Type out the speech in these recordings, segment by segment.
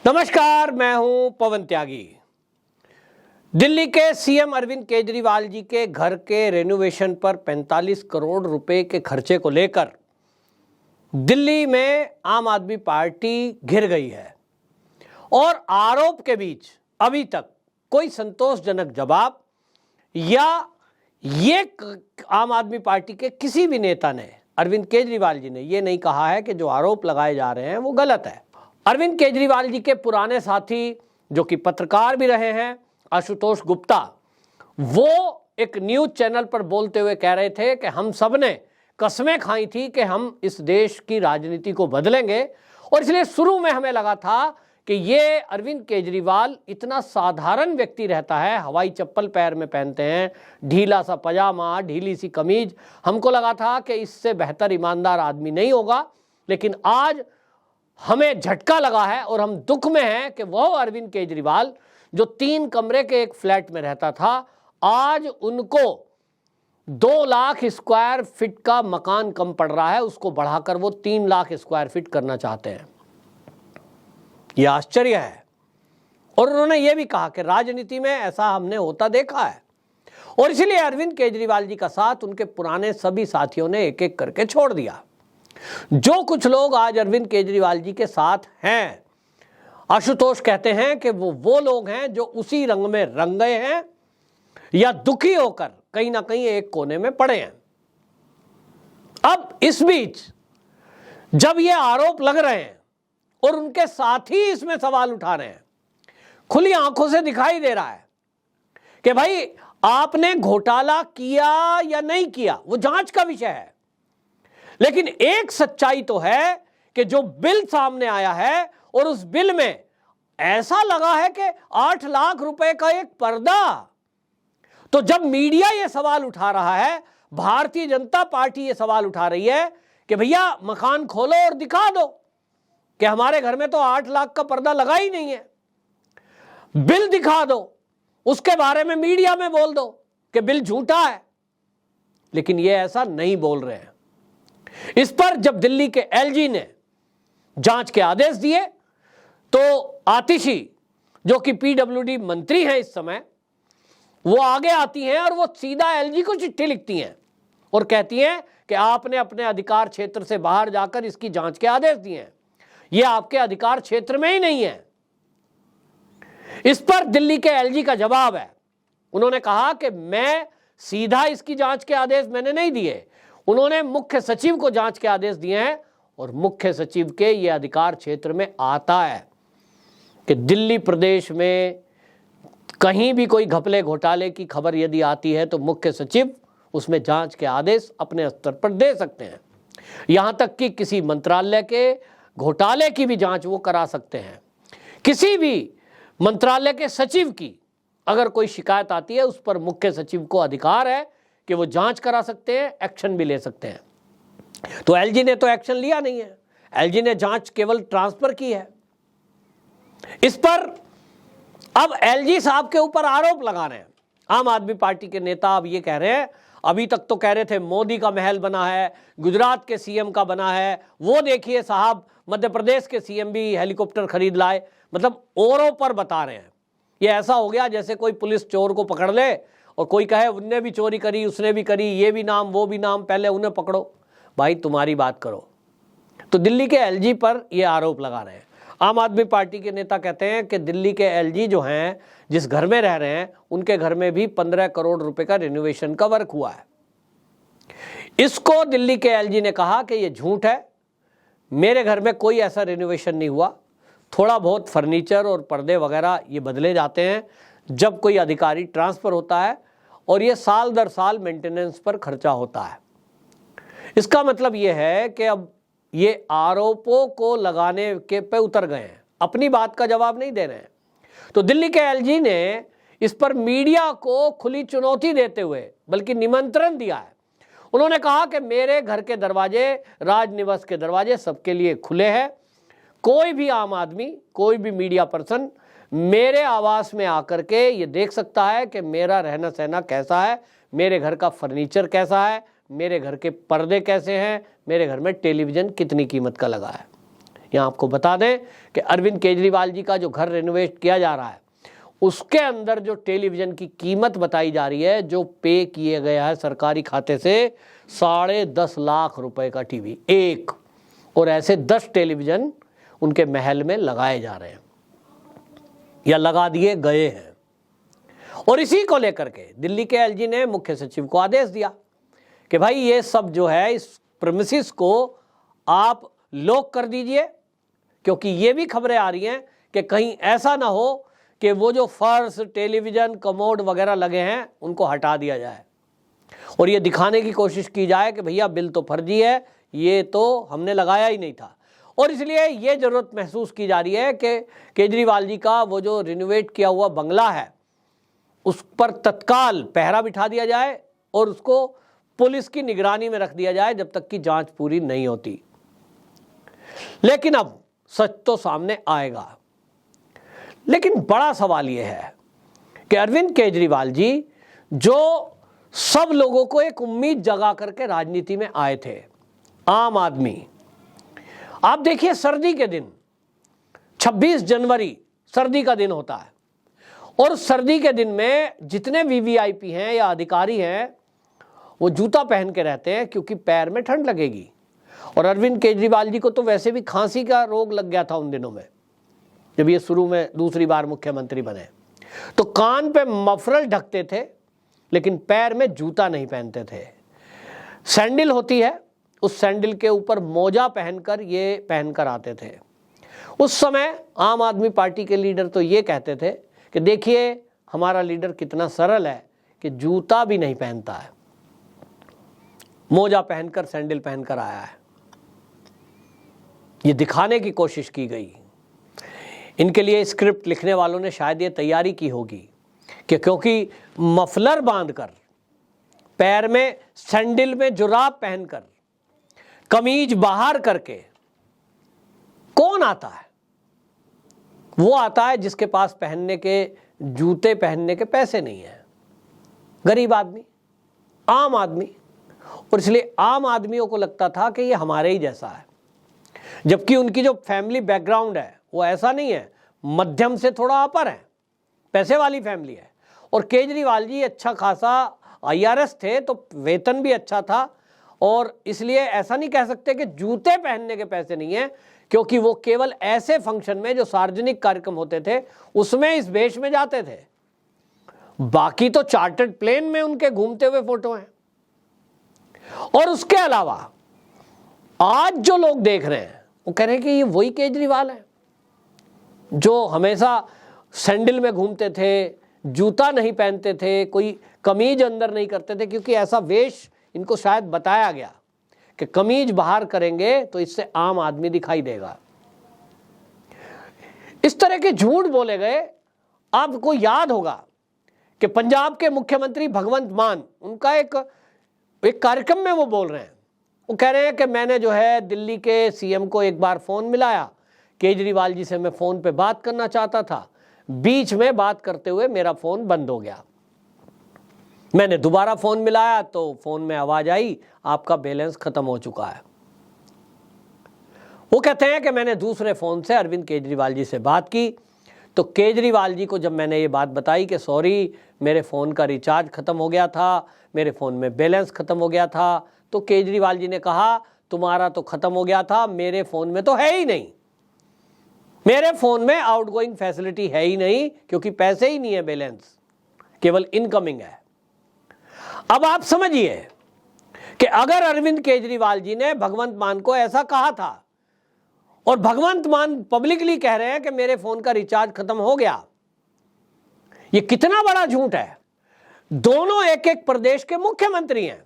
नमस्कार, मैं हूं पवन त्यागी। दिल्ली के सीएम अरविंद केजरीवाल जी के घर के रेनोवेशन पर 45 करोड़ रुपए के खर्चे को लेकर दिल्ली में आम आदमी पार्टी घिर गई है और आरोप के बीच अभी तक कोई संतोषजनक जवाब या ये आम आदमी पार्टी के किसी भी नेता ने, अरविंद केजरीवाल जी ने ये नहीं कहा है कि जो आरोप लगाए जा रहे हैं वो गलत है। अरविंद केजरीवाल जी के पुराने साथी जो कि पत्रकार भी रहे हैं, आशुतोष गुप्ता, वो एक न्यूज चैनल पर बोलते हुए कह रहे थे कि हम सब ने कस्में खाई थी कि हम इस देश की राजनीति को बदलेंगे और इसलिए शुरू में हमें लगा था कि ये अरविंद केजरीवाल इतना साधारण व्यक्ति रहता है, हवाई चप्पल पैर में पहनते हैं, ढीला सा पजामा, ढीली सी कमीज, हमको लगा था कि इससे बेहतर ईमानदार आदमी नहीं होगा। लेकिन आज हमें झटका लगा है और हम दुख में हैं कि वो अरविंद केजरीवाल जो 3 कमरे के एक फ्लैट में रहता था, आज उनको 2 लाख स्क्वायर फीट का मकान कम पड़ रहा है, उसको बढ़ाकर वो 3 लाख स्क्वायर फीट करना चाहते हैं। यह आश्चर्य है। और उन्होंने ये भी कहा कि राजनीति में ऐसा हमने होता देखा है और इसलिए अरविंद केजरीवाल जी का साथ उनके पुराने सभी साथियों ने एक एक करके छोड़ दिया। जो कुछ लोग आज अरविंद केजरीवाल जी के साथ हैं, आशुतोष कहते हैं कि वो लोग हैं जो उसी रंग में रंग गए हैं या दुखी होकर कहीं ना कहीं एक कोने में पड़े हैं। अब इस बीच जब ये आरोप लग रहे हैं और उनके साथी इसमें सवाल उठा रहे हैं, खुली आंखों से दिखाई दे रहा है कि भाई आपने घोटाला किया या नहीं किया, वो जांच का विषय है। लेकिन एक सच्चाई तो है कि जो बिल सामने आया है और उस बिल में ऐसा लगा है कि 8 लाख रुपए का एक पर्दा। तो जब मीडिया ये सवाल उठा रहा है, भारतीय जनता पार्टी ये सवाल उठा रही है कि भैया मकान खोलो और दिखा दो कि हमारे घर में तो 8 लाख का पर्दा लगा ही नहीं है, बिल दिखा दो, उसके बारे में मीडिया में बोल दो कि बिल झूठा है। लेकिन ये ऐसा नहीं बोल रहे हैं। इस पर जब दिल्ली के एलजी ने जांच के आदेश दिए तो आतिशी जो कि पीडब्ल्यूडी मंत्री हैं इस समय, वो आगे आती हैं और वो सीधा एलजी को चिट्ठी लिखती हैं और कहती हैं कि आपने अपने अधिकार क्षेत्र से बाहर जाकर इसकी जांच के आदेश दिए हैं, ये आपके अधिकार क्षेत्र में ही नहीं है। इस पर दिल्ली के एलजी का जवाब है, उन्होंने कहा कि मैं सीधा इसकी जांच के आदेश मैंने नहीं दिए, उन्होंने मुख्य सचिव को जांच के आदेश दिए हैं और मुख्य सचिव के ये अधिकार क्षेत्र में आता है कि दिल्ली प्रदेश में कहीं भी कोई घपले घोटाले की खबर यदि आती है तो मुख्य सचिव उसमें जांच के आदेश अपने स्तर पर दे सकते हैं। यहां तक कि किसी मंत्रालय के घोटाले की भी जांच वो करा सकते हैं। किसी भी मंत्रालय के सचिव की अगर कोई शिकायत आती है, उस पर मुख्य सचिव को अधिकार है कि वो जांच करा सकते हैं, एक्शन भी ले सकते हैं। तो एलजी ने तो एक्शन लिया नहीं है, एलजी ने जांच केवल ट्रांसफर की है। इस पर अब एलजी साहब के ऊपर आरोप लगा रहे हैं आम आदमी पार्टी के नेता। अब ये कह रहे हैं, अभी तक तो कह रहे थे मोदी का महल बना है, गुजरात के सीएम का बना है, वो देखिए साहब मध्य प्रदेश के सीएम भी हेलीकॉप्टर खरीद लाए, मतलब औरों पर बता रहे हैं। ये ऐसा हो गया जैसे कोई पुलिस चोर को पकड़ ले और कोई कहे उनने भी चोरी करी, उसने भी करी, ये भी नाम वो भी नाम, पहले उन्हें पकड़ो। भाई तुम्हारी बात करो। तो दिल्ली के एलजी पर ये आरोप लगा रहे हैं। आम आदमी पार्टी के नेता कहते हैं कि दिल्ली के एलजी जो हैं, जिस घर में रह रहे हैं, उनके घर में भी 15 करोड़ रुपए का रिनोवेशन का वर्क हुआ है। इसको दिल्ली के एलजी ने कहा कि ये झूठ है, मेरे घर में कोई ऐसा रिनोवेशन नहीं हुआ, थोड़ा बहुत फर्नीचर और पर्दे वगैरह ये बदले जाते हैं जब कोई अधिकारी ट्रांसफर होता है और ये साल दर साल मेंटेनेंस पर खर्चा होता है। इसका मतलब ये है कि अब ये आरोपों को लगाने के पे उतर गए हैं, अपनी बात का जवाब नहीं दे रहे हैं। तो दिल्ली के एलजी ने इस पर मीडिया को खुली चुनौती देते हुए बल्कि निमंत्रण दिया है। उन्होंने कहा कि मेरे घर के दरवाजे, राजनिवास के दरवाजे सबके लिए खुले हैं, कोई भी आम आदमी, कोई भी मीडिया पर्सन मेरे आवास में आकर के ये देख सकता है कि मेरा रहना सहना कैसा है, मेरे घर का फर्नीचर कैसा है, मेरे घर के पर्दे कैसे हैं, मेरे घर में टेलीविज़न कितनी कीमत का लगा है। यहाँ आपको बता दें कि अरविंद केजरीवाल जी का जो घर रेनोवेट किया जा रहा है उसके अंदर जो टेलीविजन की कीमत बताई जा रही है, जो पे किए गया है सरकारी खाते से, 10.5 लाख रुपए का टीवी एक, और ऐसे 10 टेलीविजन उनके महल में लगाए जा रहे हैं या लगा दिए गए हैं। और इसी को लेकर के दिल्ली के एलजी ने मुख्य सचिव को आदेश दिया कि भाई ये सब जो है इस प्रीमिसेस को आप लॉक कर दीजिए, क्योंकि ये भी खबरें आ रही हैं कि कहीं ऐसा ना हो कि वो जो फर्श, टेलीविजन, कमोड वगैरह लगे हैं उनको हटा दिया जाए और ये दिखाने की कोशिश की जाए कि भैया बिल तो फर्जी है, ये तो हमने लगाया ही नहीं था। और इसलिए ये जरूरत महसूस की जा रही है कि केजरीवाल जी का वो जो रिनोवेट किया हुआ बंगला है उस पर तत्काल पहरा बिठा दिया जाए और उसको पुलिस की निगरानी में रख दिया जाए जब तक कि जांच पूरी नहीं होती। लेकिन अब सच तो सामने आएगा। लेकिन बड़ा सवाल यह है कि अरविंद केजरीवाल जी जो सब लोगों को एक उम्मीद जगा करके राजनीति में आए थे, आम आदमी, आप देखिए सर्दी के दिन 26 जनवरी सर्दी का दिन होता है और सर्दी के दिन में जितने वीवीआईपी हैं या अधिकारी हैं वो जूता पहन के रहते हैं क्योंकि पैर में ठंड लगेगी। और अरविंद केजरीवाल जी को तो वैसे भी खांसी का रोग लग गया था उन दिनों में, जब ये शुरू में दूसरी बार मुख्यमंत्री बने, तो कान पे मफरल ढकते थे लेकिन पैर में जूता नहीं पहनते थे। सैंडल होती है, उस सैंडल के ऊपर मोजा पहनकर ये पहनकर आते थे। उस समय आम आदमी पार्टी के लीडर तो ये कहते थे कि देखिए हमारा लीडर कितना सरल है कि जूता भी नहीं पहनता है, मोजा पहनकर सैंडल पहनकर आया है। ये दिखाने की कोशिश की गई। इनके लिए स्क्रिप्ट लिखने वालों ने शायद ये तैयारी की होगी कि क्योंकि मफलर बांधकर, पैर में सैंडल में जुराब पहनकर, कमीज बाहर करके कौन आता है? वो आता है जिसके पास पहनने के जूते पहनने के पैसे नहीं है, गरीब आदमी, आम आदमी। और इसलिए आम आदमियों को लगता था कि ये हमारे ही जैसा है, जबकि उनकी जो फैमिली बैकग्राउंड है वो ऐसा नहीं है, मध्यम से थोड़ा अपर है, पैसे वाली फैमिली है। और केजरीवाल जी अच्छा खासा आईआरएस थे तो वेतन भी अच्छा था, और इसलिए ऐसा नहीं कह सकते कि जूते पहनने के पैसे नहीं है, क्योंकि वो केवल ऐसे फंक्शन में जो सार्वजनिक कार्यक्रम होते थे उसमें इस वेश में जाते थे। बाकी तो चार्टर्ड प्लेन में उनके घूमते हुए फोटो हैं। और उसके अलावा आज जो लोग देख रहे हैं वो कह रहे हैं कि ये वही केजरीवाल है जो हमेशा सैंडल में घूमते थे, जूता नहीं पहनते थे, कोई कमीज अंदर नहीं करते थे, क्योंकि ऐसा वेश इनको शायद बताया गया कि कमीज बाहर करेंगे तो इससे आम आदमी दिखाई देगा। इस तरह के झूठ बोले गए। आपको याद होगा कि पंजाब के मुख्यमंत्री भगवंत मान, उनका एक कार्यक्रम में वो बोल रहे हैं, वो कह रहे हैं कि मैंने जो है दिल्ली के सीएम को एक बार फोन मिलाया, केजरीवाल जी से मैं फोन पे बात करना चाहता था, बीच में बात करते हुए मेरा फोन बंद हो गया, मैंने दोबारा फोन मिलाया तो फोन में आवाज आई आपका बैलेंस खत्म हो चुका है। वो कहते हैं कि मैंने दूसरे फोन से अरविंद केजरीवाल जी से बात की तो केजरीवाल जी को जब मैंने ये बात बताई कि सॉरी मेरे फ़ोन का रिचार्ज ख़त्म हो गया था, मेरे फ़ोन में बैलेंस ख़त्म हो गया था, तो केजरीवाल जी ने कहा तुम्हारा तो ख़त्म हो गया था, मेरे फ़ोन में तो है ही नहीं, मेरे फ़ोन में आउटगोइंग फैसिलिटी है ही नहीं, क्योंकि पैसे ही नहीं है, बैलेंस केवल इनकमिंग है। अब आप समझिए कि अगर अरविंद केजरीवाल जी ने भगवंत मान को ऐसा कहा था और भगवंत मान पब्लिकली कह रहे हैं कि मेरे फोन का रिचार्ज खत्म हो गया, ये कितना बड़ा झूठ है। दोनों एक एक प्रदेश के मुख्यमंत्री हैं।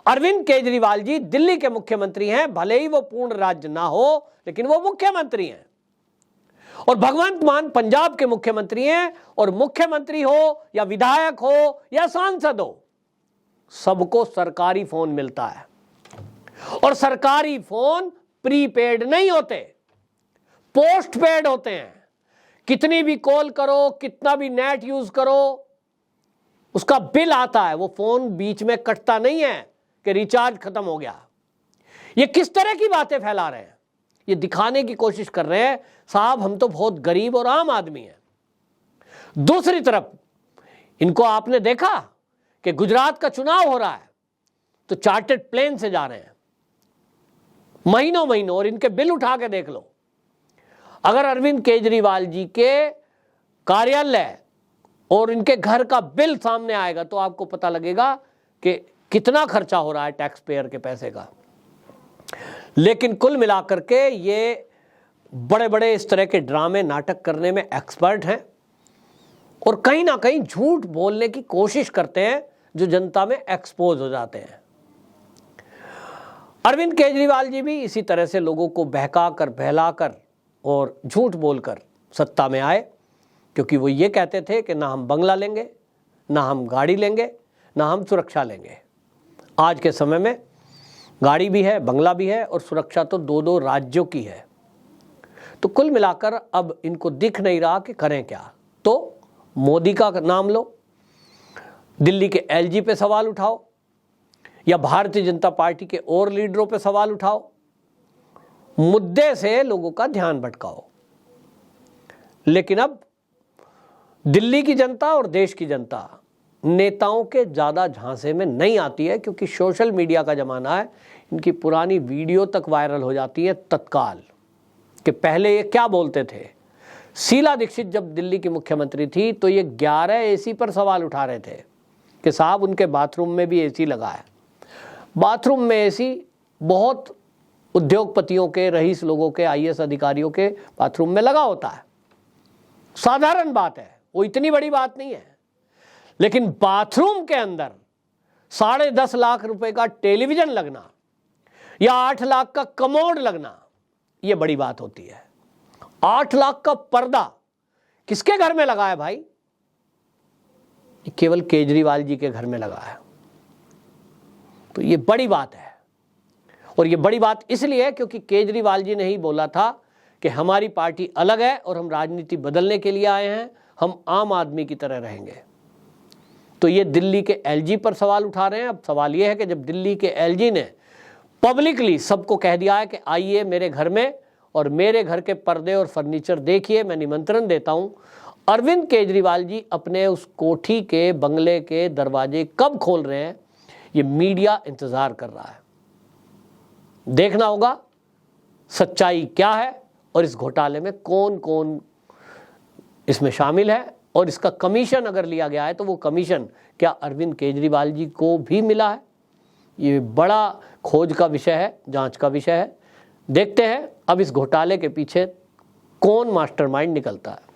अरविंद केजरीवाल जी दिल्ली के मुख्यमंत्री हैं, भले ही वो पूर्ण राज्य ना हो लेकिन वो मुख्यमंत्री हैं, और भगवंत मान पंजाब के मुख्यमंत्री हैं, और मुख्यमंत्री हो या विधायक हो या सांसद हो, सबको सरकारी फोन मिलता है, और सरकारी फोन प्रीपेड नहीं होते, पोस्ट पेड होते हैं। कितनी भी कॉल करो, कितना भी नेट यूज करो, उसका बिल आता है, वो फोन बीच में कटता नहीं है कि रिचार्ज खत्म हो गया। ये किस तरह की बातें फैला रहे हैं? ये दिखाने की कोशिश कर रहे हैं साहब हम तो बहुत गरीब और आम आदमी हैं। दूसरी तरफ इनको आपने देखा कि गुजरात का चुनाव हो रहा है तो चार्टर्ड प्लेन से जा रहे हैं महीनों महीनों, और इनके बिल उठा के देख लो। अगर अरविंद केजरीवाल जी के कार्यालय और इनके घर का बिल सामने आएगा तो आपको पता लगेगा कि कितना खर्चा हो रहा है टैक्स पेयर के पैसे का। लेकिन कुल मिलाकर के ये बड़े बड़े इस तरह के ड्रामे नाटक करने में एक्सपर्ट हैं और कहीं ना कहीं झूठ बोलने की कोशिश करते हैं जो जनता में एक्सपोज हो जाते हैं। अरविंद केजरीवाल जी भी इसी तरह से लोगों को बहकाकर बहलाकर और झूठ बोलकर सत्ता में आए, क्योंकि वो ये कहते थे कि ना हम बंगला लेंगे, ना हम गाड़ी लेंगे, ना हम सुरक्षा लेंगे। आज के समय में गाड़ी भी है, बंगला भी है और सुरक्षा तो दो दो राज्यों की है। तो कुल मिलाकर अब इनको दिख नहीं रहा कि करें क्या। तो मोदी का नाम लो, दिल्ली के एलजी पे सवाल उठाओ, या भारतीय जनता पार्टी के और लीडरों पे सवाल उठाओ, मुद्दे से लोगों का ध्यान भटकाओ। लेकिन अब दिल्ली की जनता और देश की जनता नेताओं के ज़्यादा झांसे में नहीं आती है, क्योंकि सोशल मीडिया का ज़माना है। इनकी पुरानी वीडियो तक वायरल हो जाती है तत्काल कि पहले ये क्या बोलते थे। शीला दीक्षित जब दिल्ली की मुख्यमंत्री थी तो ये 11 एसी पर सवाल उठा रहे थे कि साहब उनके बाथरूम में भी एसी लगा है। बाथरूम में एसी बहुत उद्योगपतियों के, रईस लोगों के, आईएएस अधिकारियों के बाथरूम में लगा होता है, साधारण बात है, वो इतनी बड़ी बात नहीं है। लेकिन बाथरूम के अंदर 10.5 लाख रुपए का टेलीविजन लगना या 8 लाख का कमोड लगना, ये बड़ी बात होती है। 8 लाख का पर्दा किसके घर में लगा है भाई? ये केवल केजरीवाल जी के घर में लगा है। तो ये बड़ी बात है, और ये बड़ी बात इसलिए है क्योंकि केजरीवाल जी ने ही बोला था कि हमारी पार्टी अलग है और हम राजनीति बदलने के लिए आए हैं, हम आम आदमी की तरह रहेंगे। तो ये दिल्ली के एलजी पर सवाल उठा रहे हैं। अब सवाल ये है कि जब दिल्ली के एलजी ने पब्लिकली सबको कह दिया है कि आइए मेरे घर में और मेरे घर के पर्दे और फर्नीचर देखिए, मैं निमंत्रण देता हूं, अरविंद केजरीवाल जी अपने उस कोठी के, बंगले के दरवाजे कब खोल रहे हैं, ये मीडिया इंतजार कर रहा है। देखना होगा सच्चाई क्या है और इस घोटाले में कौन कौन इसमें शामिल है, और इसका कमीशन अगर लिया गया है तो वो कमीशन क्या अरविंद केजरीवाल जी को भी मिला है। ये बड़ा खोज का विषय है, जांच का विषय है। देखते हैं अब इस घोटाले के पीछे कौन मास्टरमाइंड निकलता है।